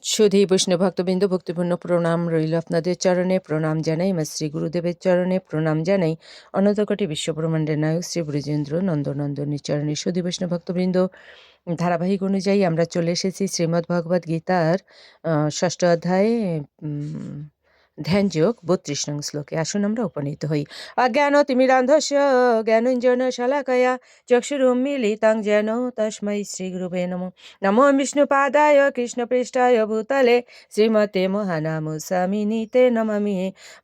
সুধী বৈষ্ণব ভক্তবৃন্দ, ভক্তিপূর্ণ প্রণাম রইল আপনাদের চরণে। প্রণাম জানাই মা শ্রী গুরুদেবের চরণে, প্রণাম জানাই অনন্তকোটি বিশ্বব্রহ্মাণ্ডের নায়ক শ্রী ব্রজেন্দ্র নন্দনন্দনের চরণে। সুধী বৈষ্ণব ভক্তবৃন্দ, ধারাবাহিক অনুযায়ী আমরা চলে এসেছি শ্রীমদ্ ভগবদ্ গীতার ষষ্ঠ অধ্যায়ে ধ্যানযোগ ৩২ নং শ্লোকে। আসুন আমরা উপনীত হই। অজ্ঞানতিমিরান্ধস্য জ্ঞানঞ্জন শলাকয়া চক্ষুরুন্মীলিতাং যেন তস্मै শ্রীগুরুবে নমঃ। নমো বিষ্ণুপাদায় কৃষ্ণপৃষ্ঠায় ভূতলে শ্রীমতে মহানামস্বামিনীতে নমামি।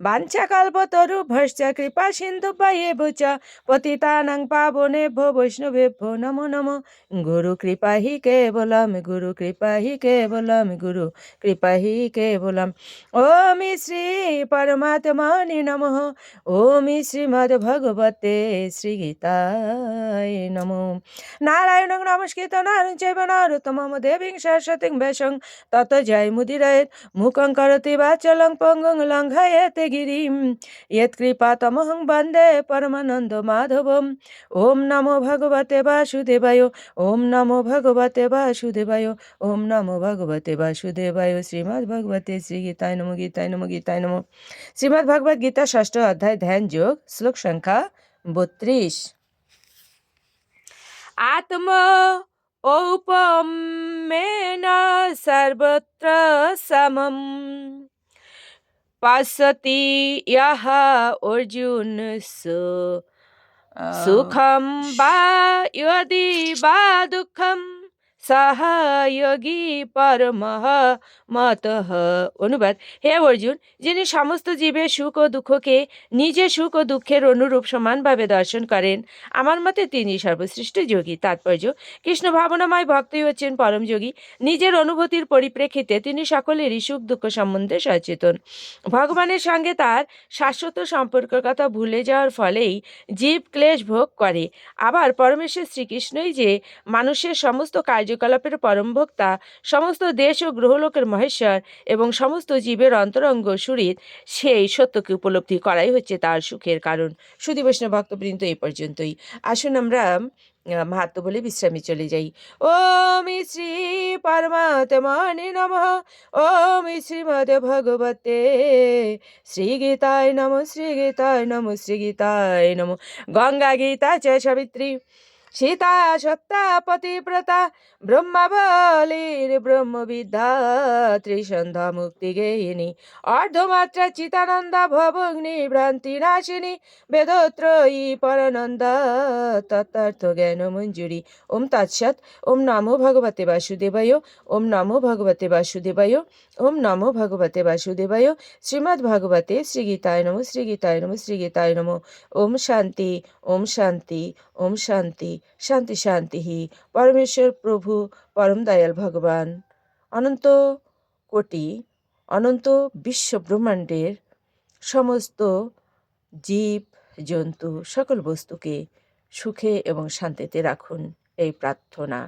বাঞ্ছাকল্পতরুভ্যশ্চ কৃপা সিন্ধুভ্যেব চ পতিতানাং পাবনেভ্যো বৈষ্ণবেভ্যো নমো নমঃ। গুরু কৃপা হি কেবলম, গুরু কৃপা হি কেবলম, গুরু কৃপা হি কেবলম। ওম শ্রী পরমাত্মনে নমঃ। ওম শ্রীমদ্ ভগবতে শ্রীগীতায় নমঃ। নারায়ণং নমস্কৃত নরং চৈব নরোত্তমং দেবীং সরস্বতীং ব্যাসং তত জয়মুদীরয়েৎ। মুখং করোতি বাচালং পঙ্গুং লঙ্ঘয়েতে গিরিম ইয়ৎকৃপাতমহং বন্দে পরমানন্দ মাধবম। ওম নমো ভগবতে বাসুদেবায়, ওম নমো ভগবতে বাসুদেবায়, ওম নমো ভগবতে বাসুদেবায়। শ্রীমদ্ ভগবতে শ্রীগীতায় নমঃ। গীতায় নমঃ। গীতায় নমঃ। শ্রীমদ্ ভগবদ্ গীতা ষষ্ঠ অধ্যায় ধ্যান যোগ, শ্লোক সংখ্যা ৩২। আত্ম ঔপমেন সর্বত্র সমম পশ্যতি ইয়ঃ অর্জুন সুখম বা ইয়দি বা দুঃখম সহ যোগী পরমঃ মতঃ। অনুবাদ: হে অর্জুন, যিনি সমস্ত জীবের সুখ ও দুঃখকে নিজের সুখ ও দুঃখের অনুরূপ সমানভাবে দর্শন করেন, আমার মতে তিনি সর্বশ্রেষ্ঠ যোগী। তাৎপর্য: কৃষ্ণ ভাবনাময় ভক্তই হচ্ছেন পরম যোগী। নিজের অনুভূতির পরিপ্রেক্ষিতে তিনি সকলেরই সুখ দুঃখ সম্বন্ধে সচেতন। ভগবানের সঙ্গে তার শাশ্বত সম্পর্কের কথা ভুলে যাওয়ার ফলেই জীব ক্লেশ ভোগ করে। আবার পরমেশ্বর শ্রীকৃষ্ণই যে মানুষের সমস্ত কার্যকলাপের পরম ভোক্তা, সমস্ত দেশ ও গ্রহলোকের মহেশ্বর এবং সমস্ত জীবের অন্তরঙ্গ সুহৃদ, সেই সত্যকে উপলব্ধি করাই হচ্ছে তার সুখের কারণ। সুধী বৈষ্ণব ভক্তবৃন্দ, এই পর্যন্তই। আসুন আমরা মাহাত্ম বলে বিশ্রামে চলে যাই। ওম শ্রী পরমাত্মনে নমঃ। ওম শ্রীমদ্ ভগবতে শ্রীগীতায় নমঃ। শ্রীগীতায় নমঃ। শ্রীগীতায় নমঃ। গঙ্গা গীতা চ সাবিত্রী সীতা সত্তা পতিব্রতা ব্রহ্মাবলীর ব্রহ্মবিদ্যা ত্রিসন্ধ্যা মুক্তি গেহিনী অর্ধমাত্রা চিতানন্দা ভবগ্নি ভ্রান্তি নাশিনী বেদত্রয়ী পরানন্দা তত্ত্বার্থ জ্ঞান মঞ্জুরি। ওম তৎসৎ। ওম নমো ভগবতে বাসুদেবায়। ওম নমো ভগবতে বাসুদেবায়। ওম নমো ভগবতে বাসুদেবায়। শ্রীমদ্ ভগবতে শ্রীগীতায় নমঃ। শ্রীগীতায় নমঃ। শ্রীগীতায় নমঃ। ওম শান্তি, ওম শান্তি, ওম শান্তি। শান্তি শান্তি। পরমেশ্বর প্রভু পরম দয়াল ভগবান অনন্ত কোটি অনন্ত বিশ্ব ব্রহ্মাণ্ডের সমস্ত জীব জন্তু সকল বস্তুকে সুখে এবং শান্তিতে রাখুন, এই প্রার্থনা।